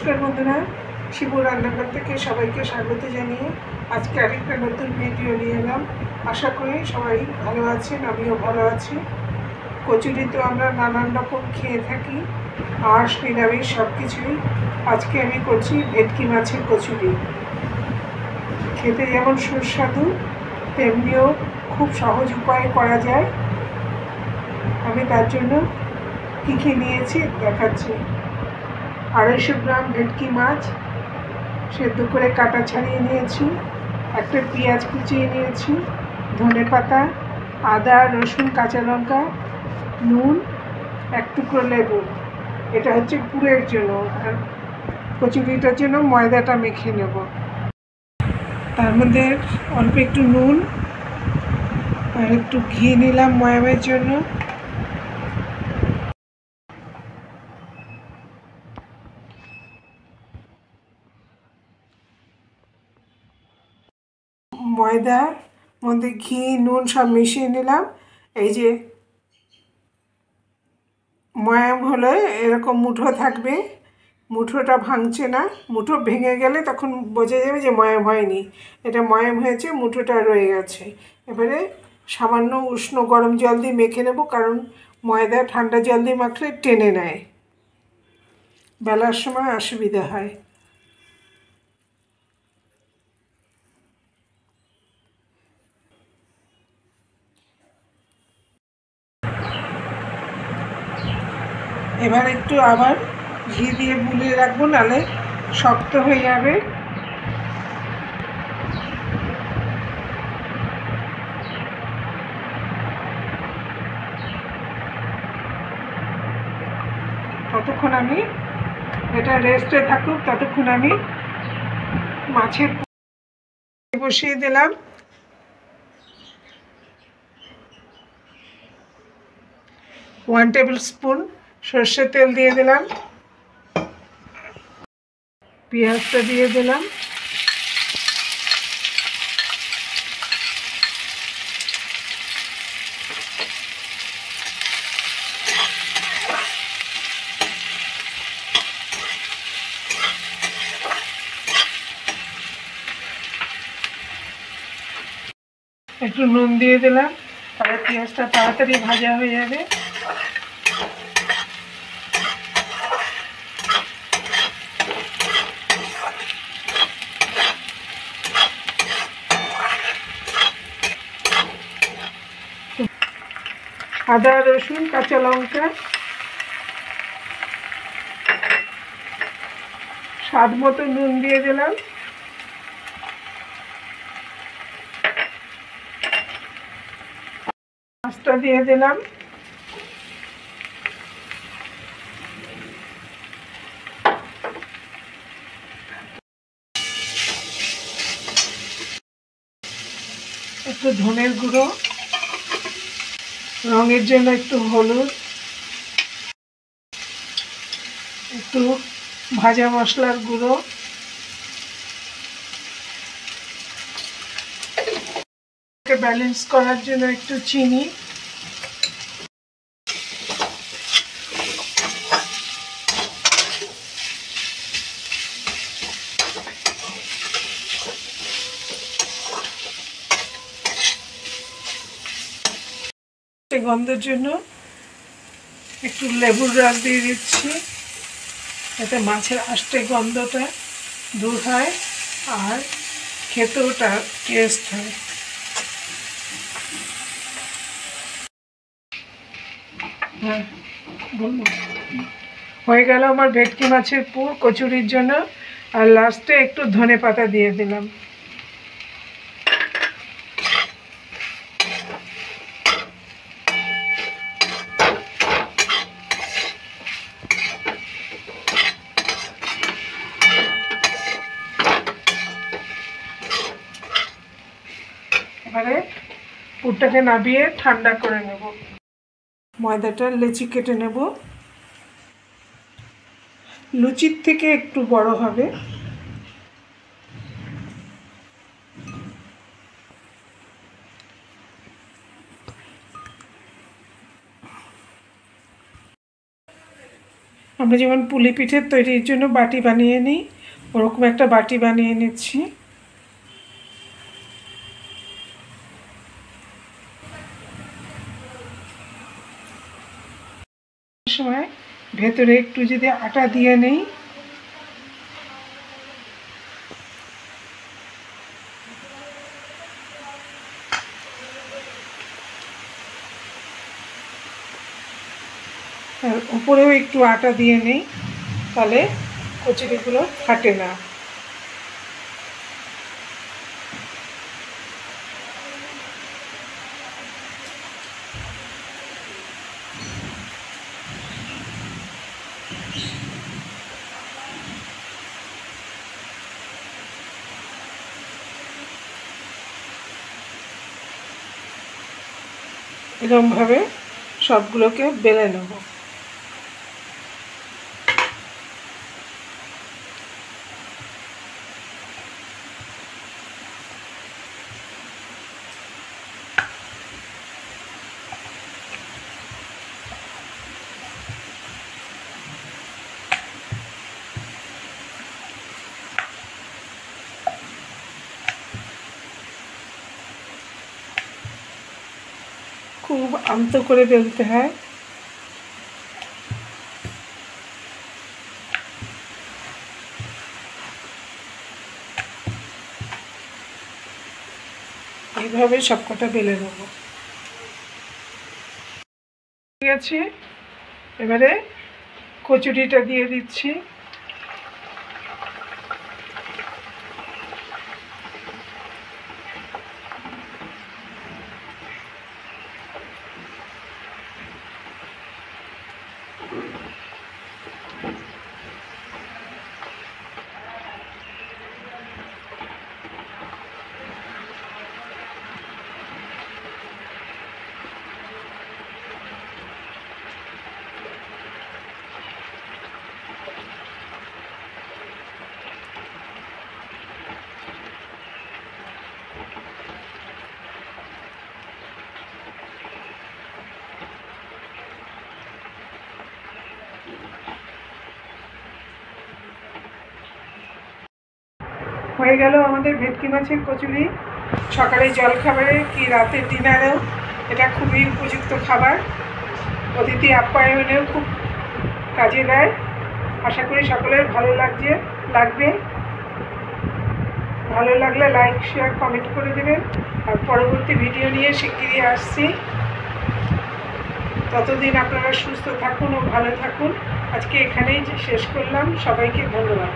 নমস্কার বন্ধুরা, শিবু রান্নাঘর থেকে সবাইকে স্বাগত জানিয়ে আজকে আরেকটা নতুন ভিডিও নিয়ে এলাম। আশা করি সবাই ভালো আছেন, আমিও ভালো আছি। কচুরি তো আমরা নানান রকম খেয়ে থাকি, আঁশ নিরামিষ সব কিছুই। আজকে আমি করছি ভেটকি মাছের কচুরি। খেতে যেমন সুস্বাদু তেমনিও খুব সহজ উপায়ে করা যায়। আমি তার জন্য কী কী নিয়েছি দেখাচ্ছি। 250 গ্রাম ভেটকি মাছ সেদ্ধ করে কাটা ছাড়িয়ে নিয়েছি, একটা পেঁয়াজ কুচিয়ে নিয়েছি, ধনেপাতা, আদা, রসুন, কাঁচা লঙ্কা, নুন, এক টুকরো লেবু। এটা হচ্ছে পুরের জন্য, আর কচুরিটার জন্য ময়দাটা মেখে নেব। তার মধ্যে অল্প একটু নুন আর একটু ঘি নিলাম ময়ামের জন্য। ময়দার মধ্যে ঘি নুন সব মিশিয়ে নিলাম। এই যে ময়াম হলে এরকম মুঠো থাকবে, মুঠোটা ভাঙছে না। মুঠো ভেঙে গেলে তখন বোঝা যাবে যে ময়াম হয়নি, এটা ময়াম হয়েছে, মুঠোটা রয়ে গেছে। এবারে সামান্য উষ্ণ গরম জল দিয়ে মেখে নেব, কারণ ময়দা ঠান্ডা জল দিয়ে মাখলে টেনে নেয়, বেলার সময় অসুবিধা হয়। এবার একটু আবার ঘি দিয়ে বুলিয়ে রাখবো, নাহলে শক্ত হয়ে যাবে। ততক্ষণ আমি এটা রেস্টে থাকুক, ততক্ষণ আমি মাছের বসিয়ে দিলাম। ওয়ান টেবিল স্পুন সর্ষের তেল দিয়ে দিলাম, পেঁয়াজটা দিয়ে দিলাম, একটু নুন দিয়ে দিলাম, তাহলে পেঁয়াজটা তাড়াতাড়ি ভাজা হয়ে যাবে। আদা রসুন কাঁচা লঙ্কা, স্বাদ মতো নুন দিয়ে দিলাম, মাছটা দিয়ে দিলাম, একটু ধনের গুঁড়ো, রঙের জন্য একটু হলুদ, একটু ভাজা মশলার গুঁড়ো, ব্যালেন্স করার জন্য একটু চিনি, গন্ধের জন্য একটু লেবুর রস দিয়ে দিচ্ছি, যাতে মাছের আষ্টে গন্ধটা দূর হয় আর খেতেও টেস্ট হয়। হ্যাঁ বলবো, হয়ে গেল আমার ভেটকি মাছের পুর কচুরির জন্য। আর লাস্টে একটু ধনেপাতা দিয়ে দিলাম। এবারে পুরটাকে নাবিয়ে ঠান্ডা করে নেব। ময়দাটা লেচি কেটে নেব, লুচির থেকে একটু বড় হবে। আমরা যেমন পুলি পিঠের তৈরির জন্য বাটি বানিয়ে নিই, ওরকম একটা বাটি বানিয়ে নিচ্ছি। সময় ভেতরে একটু যদি আটা দিয়ে নেই, আর উপরেও একটু আটা দিয়ে নেই, তাহলে কচুরিগুলো ফাটে না। এরকমভাবে সবগুলোকে বেলে নেব। খুব আলতো করে বেলতে হয়। এইভাবে সবকটা বেলে নেব। ঠিক আছে, এবারে কচুরিটা দিয়ে দিচ্ছি। হয়ে গেল আমাদের ভেটকি মাছের কচুরি। সকালে জলখাবারে কি রাতের ডিনারেও এটা খুবই উপযুক্ত খাবার। অতিথি আপ্যায়নেও খুব কাজে দেয়। আশা করি সকলের ভালো লাগবে। ভালো লাগলে লাইক শেয়ার কমেন্ট করে দেবেন। আর পরবর্তী ভিডিও নিয়ে শিগগিরই আসছি। ততদিন আপনারা সুস্থ থাকুন ও ভালো থাকুন। আজকে এখানেই শেষ করলাম। সবাইকে ধন্যবাদ।